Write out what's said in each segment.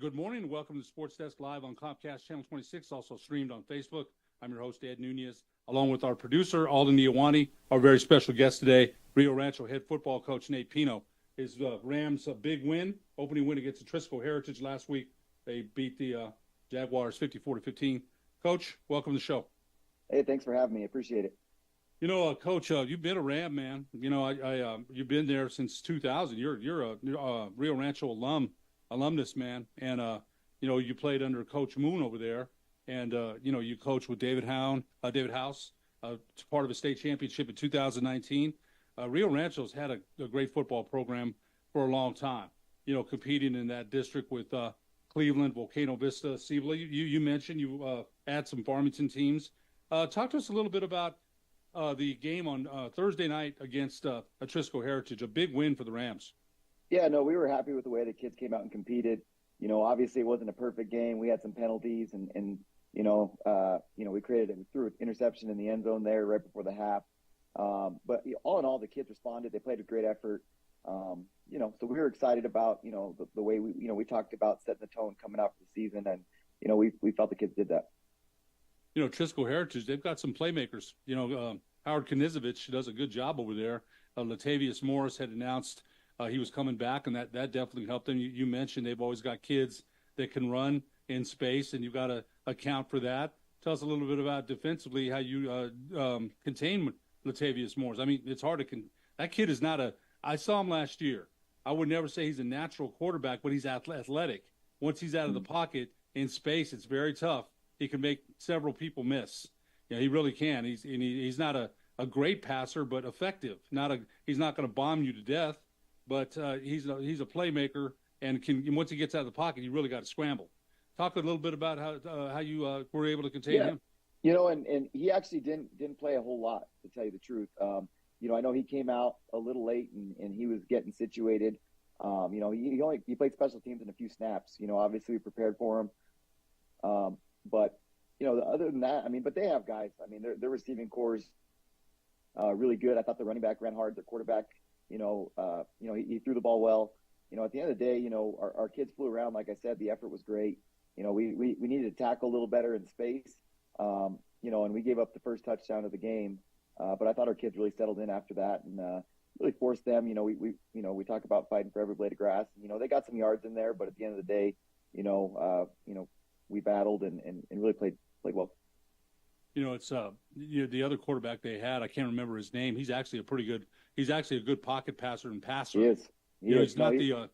Good morning. Welcome to Sports Desk Live on Comcast Channel 26, also streamed on Facebook. I'm your host, Ed Nunez, along with our producer, Alden Iowani, our very special guest today, Rio Rancho head football coach Nate Pino. His Rams a big win, opening win against the Trisco Heritage last week. They beat the Jaguars 54-15. Coach, welcome to the show. Hey, thanks for having me. I appreciate it. You know, Coach, you've been a Ram, man. You know, you've been there since 2000. You're a Rio Rancho alumnus, man. And, you know, you played under Coach Moon over there. And, you know, you coached with David House, part of a state championship in 2019. Rio Rancho's had a great football program for a long time, you know, competing in that district with Cleveland, Volcano Vista, Cibola. You mentioned you had some Farmington teams. Talk to us a little bit about the game on Thursday night against Trisco Heritage, a big win for the Rams. Yeah, no, we were happy with the way the kids came out and competed. You know, obviously it wasn't a perfect game. We had some penalties and we threw an interception in the end zone there right before the half. But all in all, the kids responded. They played with great effort. You know, so we were excited about, you know, the way we talked about setting the tone coming out for the season. And, you know, we felt the kids did that. You know, Trisco Heritage, they've got some playmakers. You know, Howard Knizovich does a good job over there. Latavius Morris had announced he was coming back, and that definitely helped them. You mentioned they've always got kids that can run in space, and you've got to account for that. Tell us a little bit about defensively how you contain Latavius Morris. I mean, it's hard to that kid is not I saw him last year. I would never say he's a natural quarterback, but he's athletic. Once he's out of the pocket in space, it's very tough. He can make several people miss. Yeah, he really can. He's not a great passer, but effective. He's not going to bomb you to death, but he's a playmaker, and once he gets out of the pocket, you really got to scramble. Talk a little bit about how you were able to contain him. You know, and he actually didn't play a whole lot, to tell you the truth. You know, I know he came out a little late and he was getting situated. You know, he played special teams in a few snaps. You know, obviously we prepared for him. But, you know, other than that, I mean, but they have guys. I mean, their receiving core is really good. I thought the running back ran hard. The quarterback, he threw the ball well. You know, at the end of the day, you know, our kids flew around. Like I said, the effort was great. You know, we needed to tackle a little better in space, you know, and we gave up the first touchdown of the game. But I thought our kids really settled in after that and really forced them. You know, we talk about fighting for every blade of grass. You know, they got some yards in there, but at the end of the day, we battled and really played well. You know, it's the other quarterback they had. I can't remember his name. He's actually He's actually a good pocket passer and passer. He is. He's not the.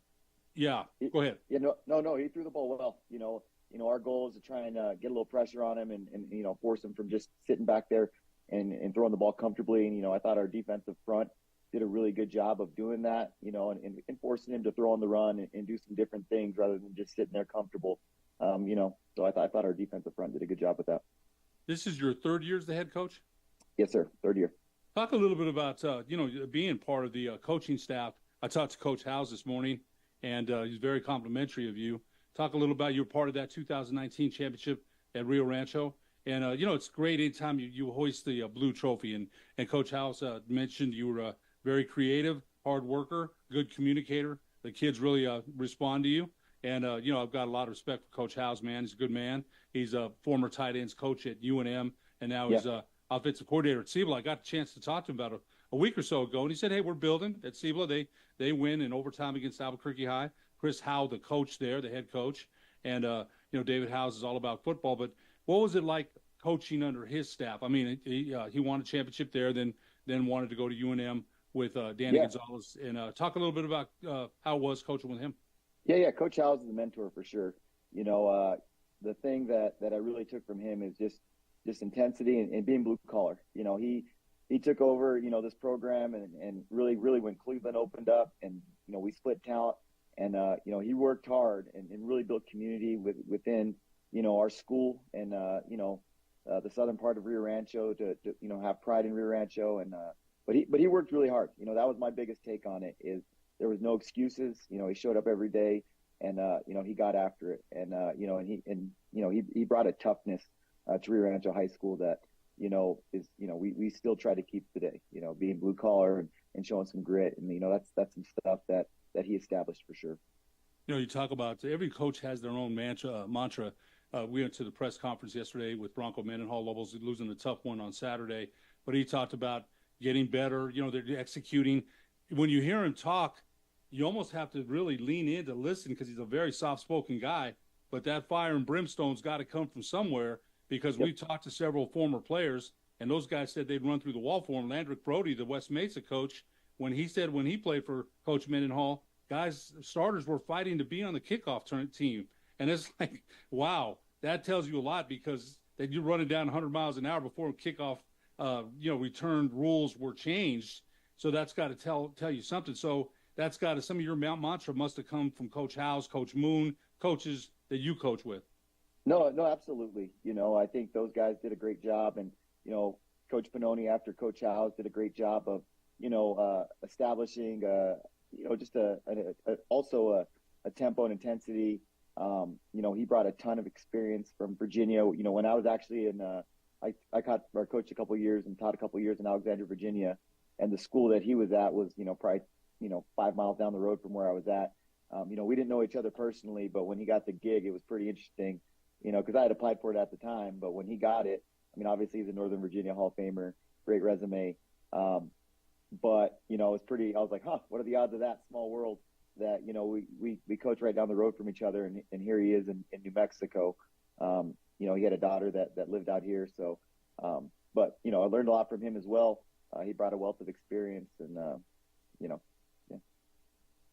Yeah. Go ahead. Yeah. No. He threw the ball well. You know, our goal is to try and get a little pressure on him and you know, force him from just sitting back there and throwing the ball comfortably. And you know, I thought our defensive front did a really good job of doing that. You know, and forcing him to throw on the run and do some different things rather than just sitting there comfortable. You know, so I thought our defensive front did a good job with that. This is your third year as the head coach? Yes, sir. Third year. Talk a little bit about, being part of the coaching staff. I talked to Coach House this morning, and he's very complimentary of you. Talk a little about you were part of that 2019 championship at Rio Rancho. And, it's great anytime you hoist the blue trophy. And Coach House mentioned you were very creative, hard worker, good communicator. The kids really respond to you. And, I've got a lot of respect for Coach House, man. He's a good man. He's a former tight ends coach at UNM, and now he's offensive coordinator at Cibola. I got a chance to talk to him about a week or so ago, and he said, hey, we're building at Cibola. They win in overtime against Albuquerque High. Chris Howe, the coach there, the head coach, and, David House is all about football. But what was it like coaching under his staff? I mean, he won a championship there, then wanted to go to UNM with Danny Gonzalez. And talk a little bit about how it was coaching with him. Yeah. Coach House is a mentor for sure. You know, the thing that I really took from him is just intensity and being blue collar. You know, he took over, you know, this program and really when Cleveland opened up and, you know, we split talent and, he worked hard and really built community within, you know, our school and, the southern part of Rio Rancho to have pride in Rio Rancho. And, but he worked really hard. You know, that was my biggest take on it is there was no excuses. You know, he showed up every day and, he got after it and, he brought a toughness to Rio Rancho High School that, we still try to keep today, being blue collar and showing some grit. And, that's some stuff that he established for sure. You talk about every coach has their own mantra. We went to the press conference yesterday with Bronco Mendenhall. Lobos losing a tough one on Saturday, but he talked about getting better. They're executing. When you hear him talk, you almost have to really lean in to listen because he's a very soft-spoken guy. But that fire and brimstone's got to come from somewhere because we talked to several former players, and those guys said they'd run through the wall for him. Landrick Brody, the West Mesa coach, when he played for Coach Mendenhall, starters were fighting to be on the kickoff team. And it's like, wow, that tells you a lot because you're running down 100 miles an hour before kickoff, return rules were changed. So that's got to tell you something. So that's got to, some of your mantra must have come from Coach Howes, Coach Moon, coaches that you coach with. No, absolutely. I think those guys did a great job. And, Coach Pinoni after Coach Howes did a great job of, establishing, just also a tempo and intensity. He brought a ton of experience from Virginia. When I was actually I coached a couple of years and taught a couple of years in Alexandria, Virginia, and the school that he was at was, probably, 5 miles down the road from where I was at. We didn't know each other personally, but when he got the gig, it was pretty interesting, because I had applied for it at the time. But when he got it, obviously he's a Northern Virginia Hall of Famer, great resume. But, it was I was like, what are the odds of that small world that, we coach right down the road from each other. And here he is in New Mexico. He had a daughter that lived out here. So, but, I learned a lot from him as well. He brought a wealth of experience and, yeah.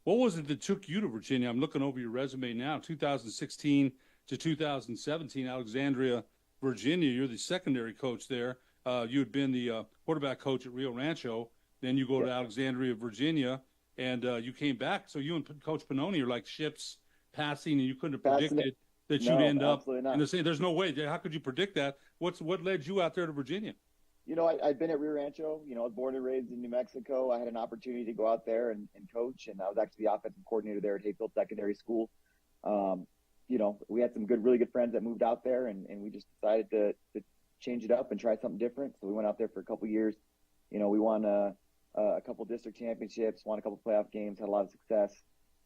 What was it that took you to Virginia? I'm looking over your resume now, 2016 to 2017, Alexandria, Virginia. You're the secondary coach there. You had been the quarterback coach at Rio Rancho. Then you go to Alexandria, Virginia, and you came back. So you and Coach Pinoni are like ships passing, and you couldn't have predicted that you'd end up in the same. There's no way. How could you predict that? What led you out there to Virginia? I'd been at Rio Rancho. I was born and raised in New Mexico. I had an opportunity to go out there and coach, and I was actually the offensive coordinator there at Hayfield Secondary School. We had some really good friends that moved out there, and we just decided to change it up and try something different. So we went out there for a couple of years. We won a couple district championships, won a couple playoff games, had a lot of success.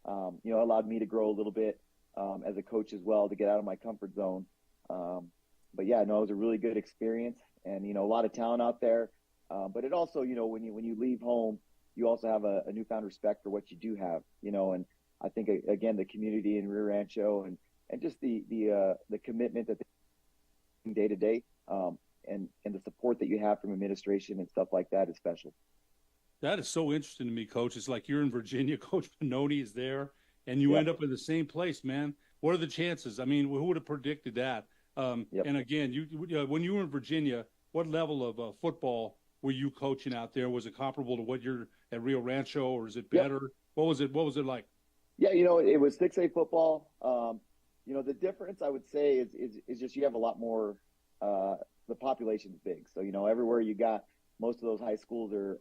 Allowed me to grow a little bit as a coach as well, to get out of my comfort zone. But yeah, no, it was a really good experience, and a lot of talent out there. But it also, when you leave home, you also have a newfound respect for what you do have. And I think again the community in Rio Rancho and just the commitment that they day to day, and the support that you have from administration and stuff like that is special. That is so interesting to me, Coach. It's like you're in Virginia, Coach Pinoni is there, and you end up in the same place, man. What are the chances? Who would have predicted that? And again, when you were in Virginia, what level of football were you coaching out there? Was it comparable to what you're at Rio Rancho, or is it better? Yep. What was it like? Yeah, it was 6A football. The difference I would say is just you have a lot more. The population's big, so everywhere you got, most of those high schools are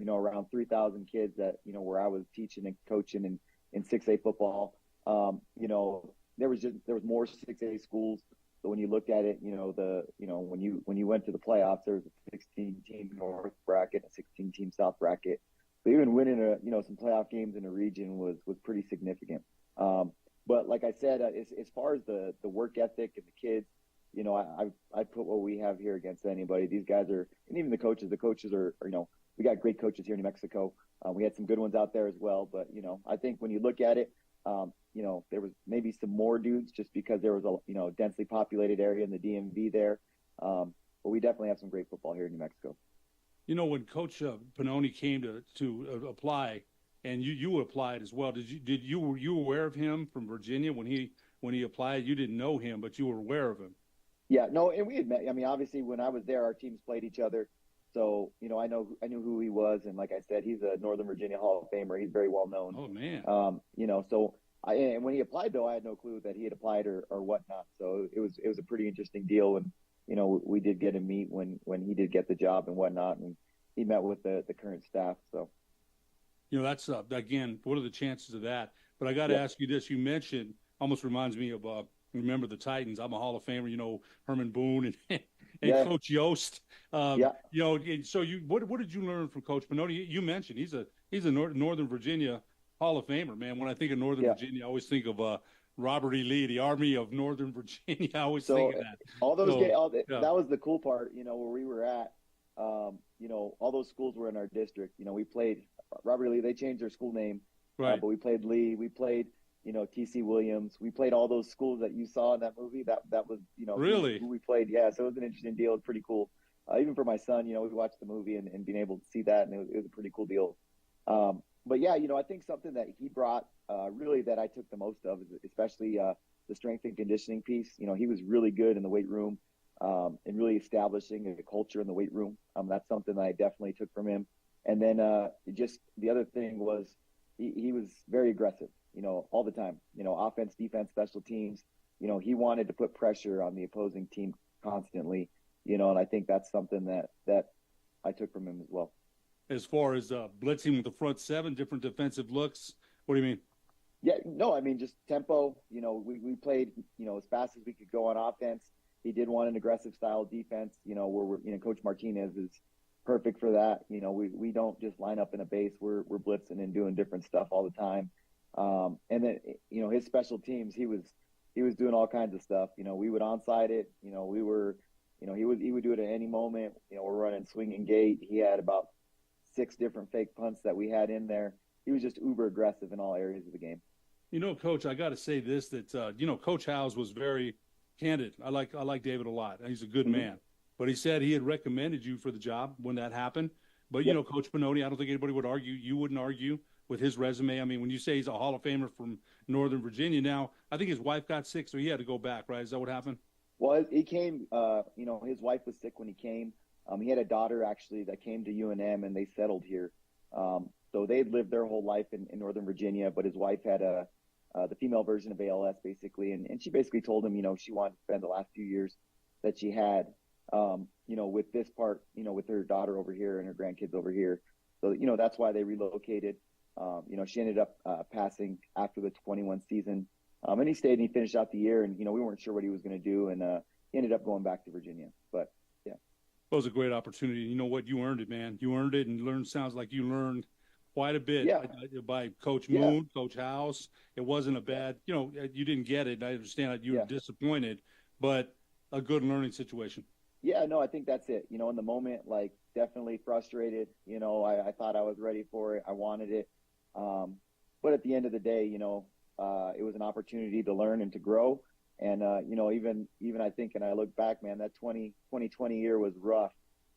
around 3,000 kids that where I was teaching and coaching in 6A football. There was more 6A schools. So when you looked at it, when you went to the playoffs, there was a 16-team North bracket, a 16-team South bracket. So even winning some playoff games in a region was pretty significant. But like I said, as far as the work ethic and the kids, I put what we have here against anybody. These guys are, and even the coaches. The coaches are, we got great coaches here in New Mexico. We had some good ones out there as well. But I think when you look at it, there was maybe some more dudes just because there was a densely populated area in the DMV there. But we definitely have some great football here in New Mexico. When Coach Pinoni came to apply, and you applied as well, were you aware of him from Virginia when he applied? You didn't know him, but you were aware of him. Yeah, no, and we had met. Obviously, when I was there, our teams played each other, so I knew who he was, and like I said, he's a Northern Virginia Hall of Famer. He's very well known. Oh man. So and when he applied, though, I had no clue that he had applied or whatnot. So it was a pretty interesting deal, and we did get to meet when he did get the job and whatnot, and he met with the current staff. So that's again, what are the chances of that? But I got to ask you this: you mentioned, almost reminds me of remember the Titans. I'm a Hall of Famer, Herman Boone and Coach Yost. So what did you learn from Coach Pinoni? You mentioned he's a Northern Virginia Hall of Famer, man. When I think of Northern Virginia, I always think of Robert E. Lee, the Army of Northern Virginia. I always think of that. All those that was the cool part, where we were at. All those schools were in our district. We played Robert E. Lee. They changed their school name, right? But we played Lee. We played, T.C. Williams. We played all those schools that you saw in that movie. That was, really who we played. Yeah, so it was an interesting deal. It was pretty cool. Even for my son, we watched the movie and being able to see that, and it was a pretty cool deal. But yeah, I think something that he brought really that I took the most of is especially the strength and conditioning piece. He was really good in the weight room and really establishing a culture in the weight room. That's something that I definitely took from him. And then just the other thing was he was very aggressive, all the time, offense, defense, special teams. He wanted to put pressure on the opposing team constantly, and I think that's something that I took from him as well. As far as blitzing with the front seven, different defensive looks, what do you mean? Yeah, no, I mean, just tempo. We played, as fast as we could go on offense. He did want an aggressive style defense, where Coach Martinez is perfect for that. We don't just line up in a base. We're blitzing and doing different stuff all the time. And then, his special teams, he was doing all kinds of stuff. We would onside it. We were, he would do it at any moment. We're running swinging gate. He had about 6 different fake punts that we had in there. He was just uber aggressive in all areas of the game. Coach, I got to say this, that, Coach Howes was very candid. I like David a lot. He's a good man. But he said he had recommended you for the job when that happened. But, Coach Pinoni, I don't think anybody would argue. You wouldn't argue with his resume. I mean, when you say he's a Hall of Famer from Northern Virginia now, I think his wife got sick, so he had to go back, right? Is that what happened? Well, he came, his wife was sick when he came. He had a daughter, actually, that came to UNM, and they settled here. So they'd lived their whole life in Northern Virginia, but his wife had the female version of ALS, basically. And she basically told him, she wanted to spend the last few years that she had, with this part, with her daughter over here and her grandkids over here. So, that's why they relocated. She ended up passing after the 21 season. And he stayed and he finished out the year. And, we weren't sure what he was going to do. And he ended up going back to Virginia. But, yeah. It was a great opportunity. You know what? You earned it, man. You earned it and sounds like you learned quite a bit by Coach Moon, Coach House. It wasn't a bad, you didn't get it. I understand that you were disappointed, but a good learning situation. Yeah, no, I think that's it. In the moment, definitely frustrated. I thought I was ready for it. I wanted it. But at the end of the day, it was an opportunity to learn and to grow. And, even I think, and I look back, man, that 2020 year was rough.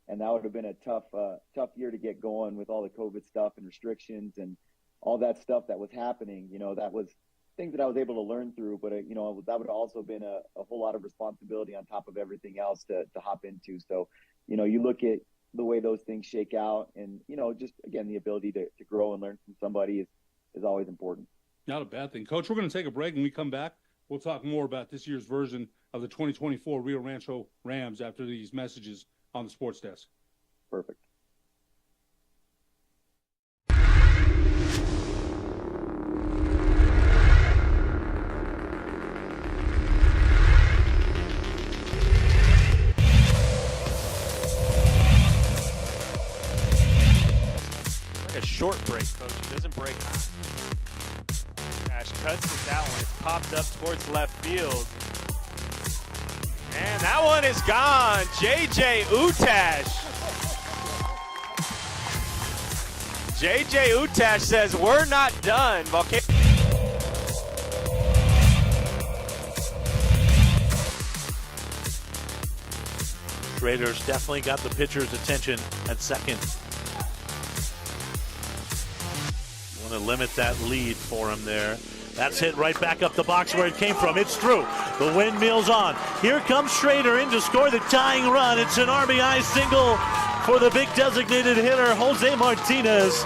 And that would have been a tough year to get going with all the COVID stuff and restrictions and all that stuff that was happening. That was things that I was able to learn through, but that would have also been a whole lot of responsibility on top of everything else to hop into. So, you look at the way those things shake out and, just again, the ability to grow and learn from somebody is always important. Not a bad thing. Coach, we're going to take a break. When we come back, we'll talk more about this year's version of the 2024 Rio Rancho Rams after these messages on the sports desk. Perfect. Like a short break, Coach. It doesn't break high. Cash cuts it. That one. It's popped up towards left field. And that one is gone. J.J. Utash. J.J. Utash says, we're not done. Raiders definitely got the pitcher's attention at second. Want to limit that lead for him there. That's hit right back up the box where it came from. It's through. The windmill's on. Here comes Schrader in to score the tying run. It's an RBI single for the big designated hitter, Jose Martinez.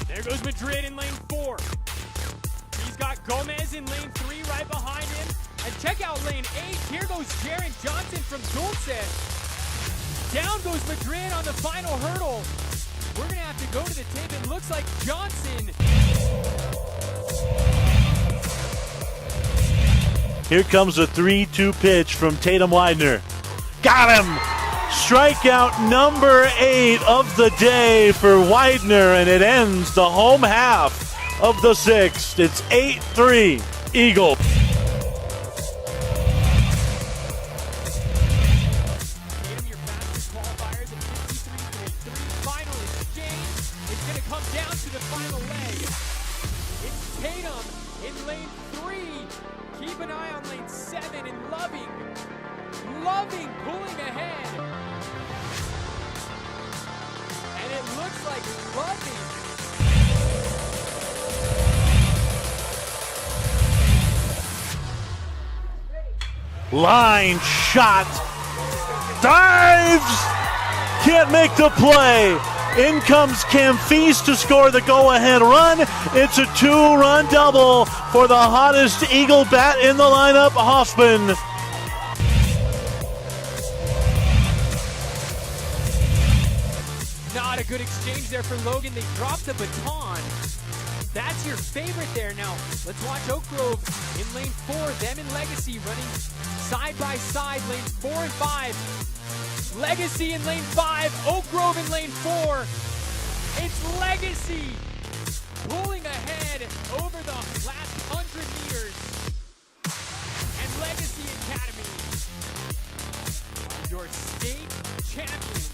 There goes Madrid in lane 4. He's got Gomez in lane 3 right behind him. And check out lane 8. Here goes Jaron Johnson from Dulce. Down goes Madrid on the final hurdle. We're going to have to go to the tape. It looks like Johnson Here comes a 3-2 pitch from Tatum Widener. Got him! Strikeout number 8 of the day for Widener, and it ends the home half of the 6th. It's 8-3 Eagles. Tatum, your fastest qualifiers at 53.3. Final exchange. It's going to come down to the final leg. It's Tatum in lane 3. Keep an eye on lane 7 and Loving pulling ahead. And it looks like Loving. Line shot. Dives! Can't make the play. In comes Camphis to score the go-ahead run. It's a 2-run double for the hottest Eagle bat in the lineup, Hoffman. Not a good exchange there for Logan. They dropped the baton. That's your favorite there. Now, let's watch Oak Grove in lane 4. Them and Legacy running side by side, lanes 4 and 5. Legacy in lane 5, Oak Grove in lane 4. It's Legacy pulling ahead over the last 100 meters. And Legacy Academy, your state champions.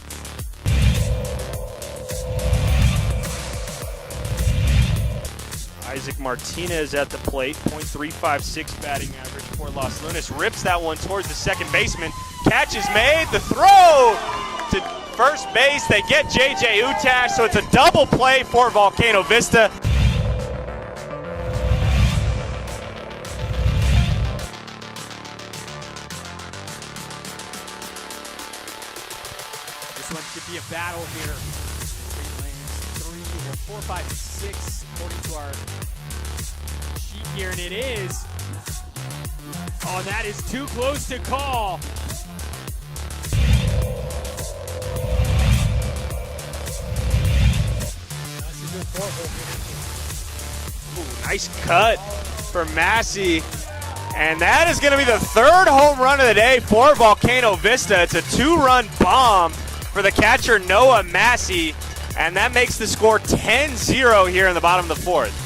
Isaac Martinez at the plate, .356 batting average for Los Lunas. Rips that one towards the second baseman. Catch is made. The throw to first base. They get J.J. Utash, so it's a double play for Volcano Vista. This one should be a battle here. 4, 5, 6, according to our sheet here, and it is. Oh, that is too close to call. Ooh, nice cut for Massey. And that is going to be the 3rd home run of the day for Volcano Vista. It's a 2-run bomb for the catcher, Noah Massey. And that makes the score 10-0 here in the bottom of the 4th.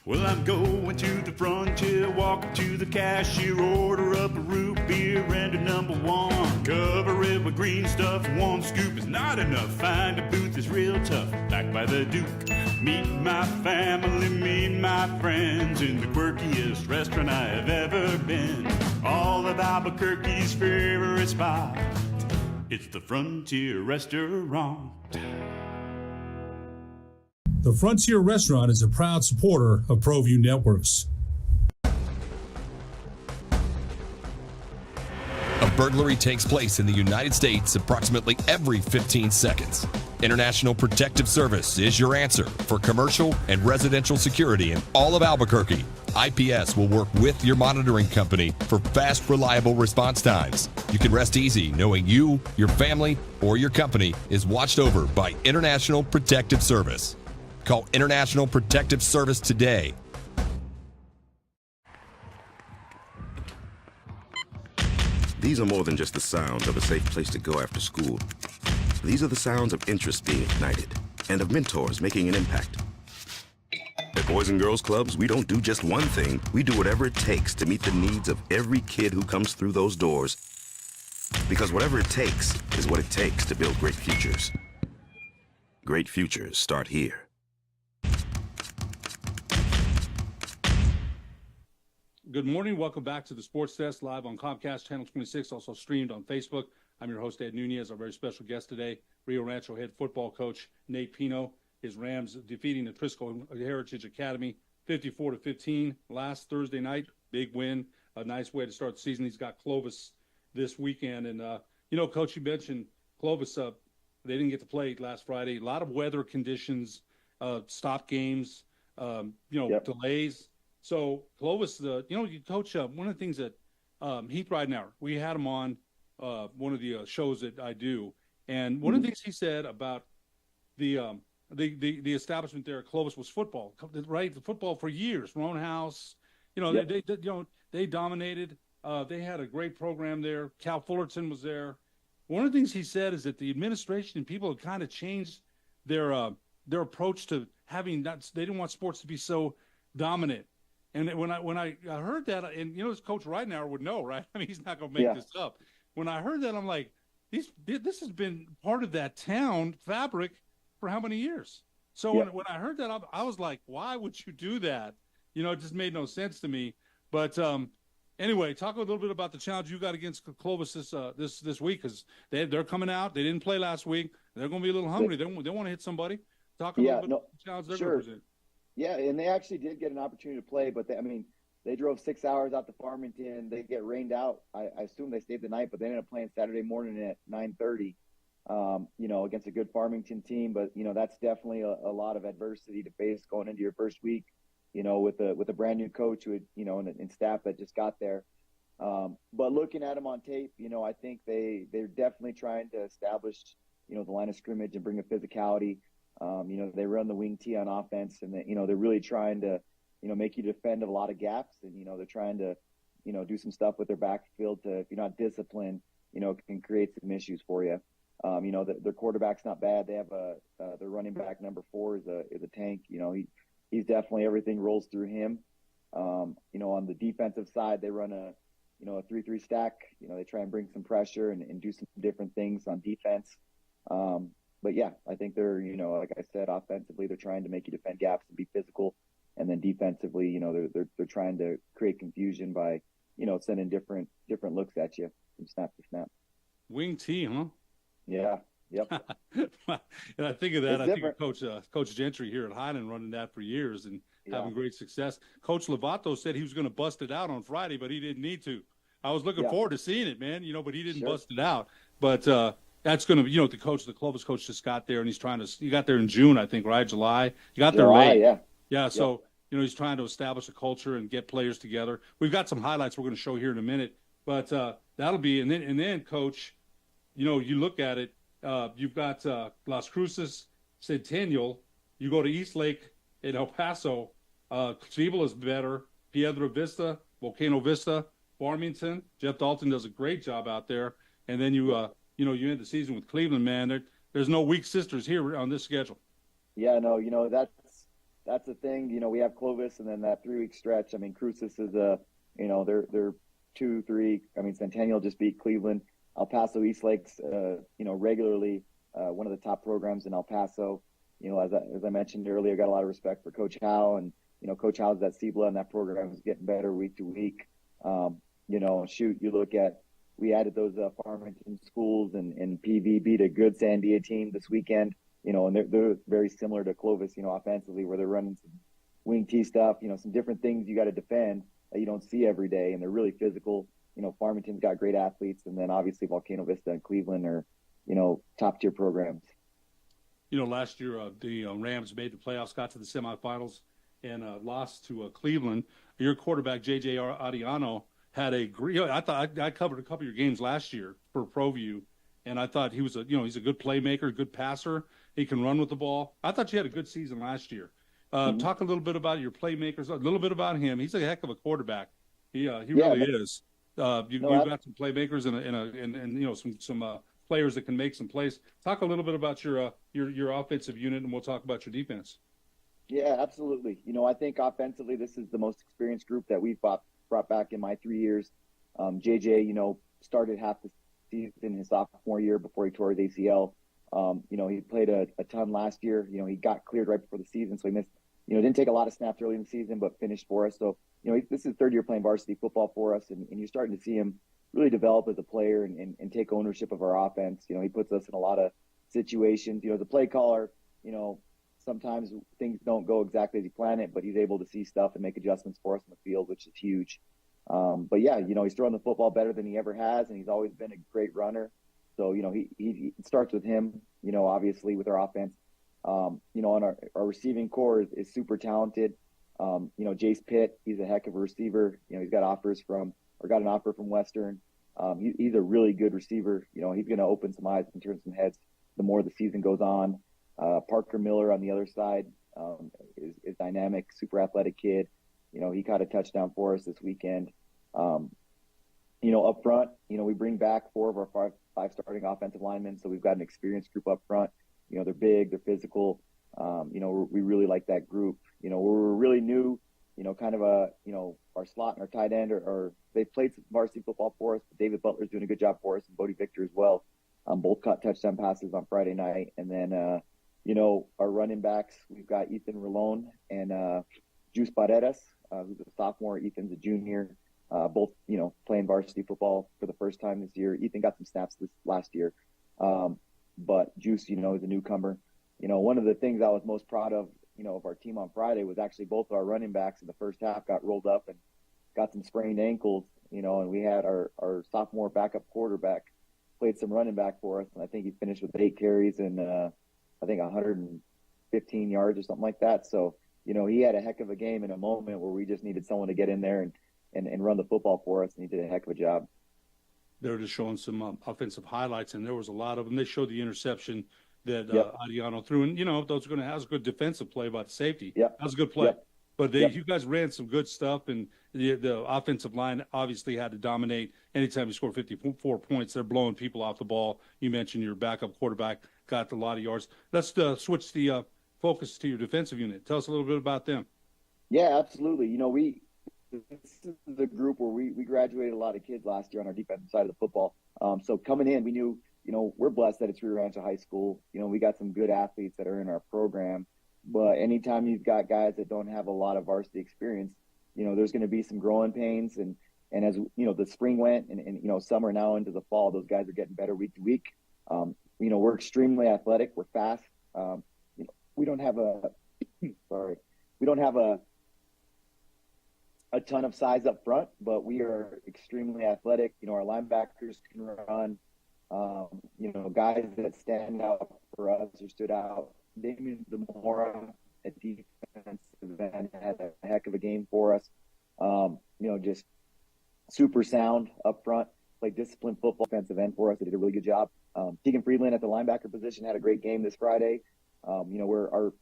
Well, I'm going to the frontier, walking to the cashier, order up a root beer and a number 1. Cover it with green stuff, 1 scoop is not enough. Find a booth is real tough, back by the Duke. Meet my family, meet my friends in the quirkiest restaurant I have ever been. All of Albuquerque's favorite spot, it's the Frontier Restaurant. The Frontier Restaurant is a proud supporter of ProView Networks. A burglary takes place in the United States approximately every 15 seconds. International Protective Service is your answer for commercial and residential security in all of Albuquerque. IPS will work with your monitoring company for fast, reliable response times. You can rest easy knowing you, your family, or your company is watched over by International Protective Service. Call International Protective Service today. These are more than just the sounds of a safe place to go after school. These are the sounds of interest being ignited and of mentors making an impact. At Boys and Girls Clubs, we don't do just one thing. We do whatever it takes to meet the needs of every kid who comes through those doors. Because whatever it takes is what it takes to build great futures. Great futures start here. Good morning. Welcome back to the Sports Desk, live on Comcast Channel 26, also streamed on Facebook. I'm your host, Ed Nunez. Our very special guest today, Rio Rancho head football coach Nate Pino. His Rams defeating the Trisco Heritage Academy 54-15 last Thursday night. Big win. A nice way to start the season. He's got Clovis this weekend. And, Coach, you mentioned Clovis. They didn't get to play last Friday. A lot of weather conditions, stop games, delays. So Clovis, you coach, one of the things that Heath Ridenauer, we had him on one of the shows that I do, And one of the things he said about the establishment there at Clovis was football, right? The football for years, Roan House, they dominated. They had a great program there. Cal Fullerton was there. One of the things he said is that the administration and people have kind of changed their approach to having that. They didn't want sports to be so dominant. And when I heard that, and this Coach Ridenauer would know, right? I mean, he's not going to make this up. When I heard that, I'm like, this has been part of that town fabric for how many years? So when I heard that, I was like, why would you do that? It just made no sense to me. But anyway, talk a little bit about the challenge you got against Clovis this week, because they're coming out. They didn't play last week. They're going to be a little hungry. They want to hit somebody. Talk a little bit about the challenge they're going to present. Yeah, and they actually did get an opportunity to play, but they drove 6 hours out to Farmington. They get rained out. I assume they stayed the night, but they ended up playing Saturday morning at 9:30. Against a good Farmington team, but that's definitely a lot of adversity to face going into your first week. With a brand new coach who and staff that just got there. But looking at them on tape, I think they're definitely trying to establish the line of scrimmage and bring a physicality. They run the wing T on offense, and they're really trying to make you defend a lot of gaps, and they're trying to do some stuff with their backfield to, if you're not disciplined, can create some issues for you. Their quarterback's not bad. They have their running back number 4 is a tank. He's definitely, everything rolls through him. On the defensive side, they run a 3-3 stack. They try and bring some pressure and do some different things on defense. But yeah, I think they're, like I said, offensively, they're trying to make you defend gaps and be physical. And then defensively, they're trying to create confusion by, sending different looks at you from snap to snap. Wing T, huh? Yeah. Yep. And I think of that. I think of Coach Gentry here at Highland running that for years and having great success. Coach Lovato said he was going to bust it out on Friday, but he didn't need to. I was looking forward to seeing it, man. But he didn't bust it out. But that's going to, the Clovis coach just got there, and he got there in June, I think, right? July. He got there late. Yeah. So he's trying to establish a culture and get players together. We've got some highlights we're going to show here in a minute, but that'll be, and then Coach. You look at it, you've got Las Cruces, Centennial. You go to Eastlake and El Paso. Cleveland is better. Piedra Vista, Volcano Vista, Farmington. Jeff Dalton does a great job out there. And then you end the season with Cleveland, man. There's no weak sisters here on this schedule. Yeah, no, that's the thing. We have Clovis, and then that 3-week stretch. I mean, Cruces is they're 2-3. I mean, Centennial just beat Cleveland. El Paso Eastlake's, regularly one of the top programs in El Paso. As I mentioned earlier, got a lot of respect for Coach Howe, and Coach Howe's that CBLA, and that program is getting better week to week. You look at, we added those Farmington schools, and PV beat a good Sandia team this weekend. And they're very similar to Clovis, offensively, where they're running some wing T stuff, some different things you got to defend that you don't see every day, and they're really physical. Farmington's got great athletes, and then obviously Volcano Vista and Cleveland are, top tier programs. Last year the Rams made the playoffs, got to the semifinals, and lost to Cleveland. Your quarterback JJ Adiano had a great. I thought I covered a couple of your games last year for ProView, and I thought he was he's a good playmaker, good passer. He can run with the ball. I thought you had a good season last year. Talk a little bit about your playmakers, a little bit about him. He's a heck of a quarterback. He really is. You've got some playmakers and some players that can make some plays. Talk a little bit about your offensive unit, and we'll talk about your defense. Yeah, absolutely. I think offensively, this is the most experienced group that we've brought back in my 3 years. JJ, started half the season his sophomore year before he tore his ACL. He played a ton last year. He got cleared right before the season, so he missed. Didn't take a lot of snaps early in the season, but finished for us. So, this is third year playing varsity football for us, and you're starting to see him really develop as a player and take ownership of our offense. He puts us in a lot of situations. As a play caller, sometimes things don't go exactly as you plan it, but he's able to see stuff and make adjustments for us in the field, which is huge. But yeah, he's throwing the football better than he ever has, and he's always been a great runner. So, he starts with him, obviously with our offense. On our receiving core is super talented. Jace Pitt, he's a heck of a receiver. He's got an offer from Western. He's a really good receiver. You know, he's going to open some eyes and turn some heads the more the season goes on. Parker Miller on the other side is dynamic, super athletic kid. You know, he caught a touchdown for us this weekend. You know, up front, you know, we bring back 4 of our five starting offensive linemen, so we've got an experienced group up front. You know, they're big, they're physical. You know, we really like that group. You know, we're really new. You know, kind of our slot and our tight end, or they played some varsity football for us. But David Butler's doing a good job for us, and Bodie Victor as well. Both caught touchdown passes on Friday night. And then, you know, our running backs, we've got Ethan Rolón and Juice Paredes, who's a sophomore. Ethan's a junior. Both, you know, playing varsity football for the first time this year. Ethan got some snaps this last year. But Juice, you know, is a newcomer. You know, one of the things I was most proud of, you know, of our team on Friday was actually both our running backs in the first half got rolled up and got some sprained ankles, you know, and we had our sophomore backup quarterback played some running back for us. And I think he finished with 8 carries and I think 115 yards or something like that. So, you know, he had a heck of a game in a moment where we just needed someone to get in there and run the football for us. And he did a heck of a job. They were just showing some offensive highlights, and there was a lot of them. They showed the interception that Adiano threw, and you know those are going to have a good defensive play by the safety. Yeah, that was a good play. Yep. But you guys ran some good stuff, and the offensive line obviously had to dominate. Anytime you score 54 points, they're blowing people off the ball. You mentioned your backup quarterback got a lot of yards. Let's switch the focus to your defensive unit. Tell us a little bit about them. Yeah, absolutely. You know, this is the group where we graduated a lot of kids last year on our defensive side of the football. So coming in, we knew, you know, we're blessed that it's Rio Rancho High School. You know, we got some good athletes that are in our program. But anytime you've got guys that don't have a lot of varsity experience, you know, there's going to be some growing pains. And as, you know, the spring went and, you know, summer now into the fall, those guys are getting better week to week. You know, we're extremely athletic. We're fast. You know, we don't have a ton of size up front, but we are extremely athletic. You know, our linebackers can run. You know, guys that stand out for us or stood out. Damien Zamora at defensive end had a heck of a game for us. You know, just super sound up front, played disciplined football defensive end for us. They did a really good job. Tegan Friedland at the linebacker position had a great game this Friday. You know,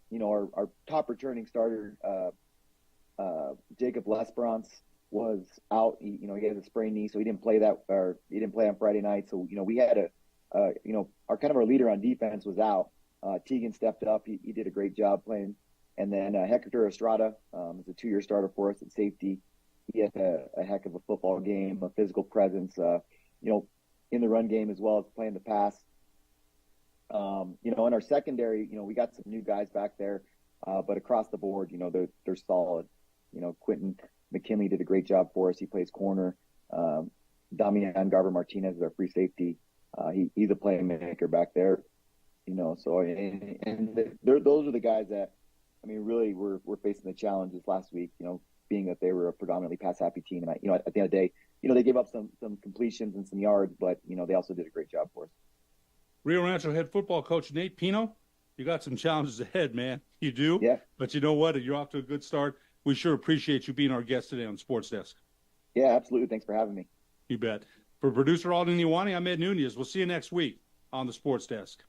our top returning starter, Jacob Lesperance, was out. He has a sprained knee, so he didn't play on Friday night. So, you know, we had you know, our leader on defense was out. Tegan stepped up. He did a great job playing. And then Hector Estrada is a 2-year starter for us at safety. He had a heck of a football game, a physical presence, you know, in the run game as well as playing the pass. You know, in our secondary, you know, we got some new guys back there, but across the board, you know, they're solid. You know, Quentin McKinley did a great job for us. He plays corner. Damian Garber-Martinez is our free safety. He's a playmaker back there. You know, so those are the guys that, I mean, really we're facing the challenges last week, you know, being that they were a predominantly pass-happy team. And, you know, at the end of the day, you know, they gave up some completions and some yards, but, you know, they also did a great job for us. Rio Rancho head football coach Nate Pino, you got some challenges ahead, man. You do. Yeah. But you know what? You're off to a good start. We sure appreciate you being our guest today on Sports Desk. Yeah, absolutely. Thanks for having me. You bet. For producer Alden Iwani, I'm Ed Nunez. We'll see you next week on the Sports Desk.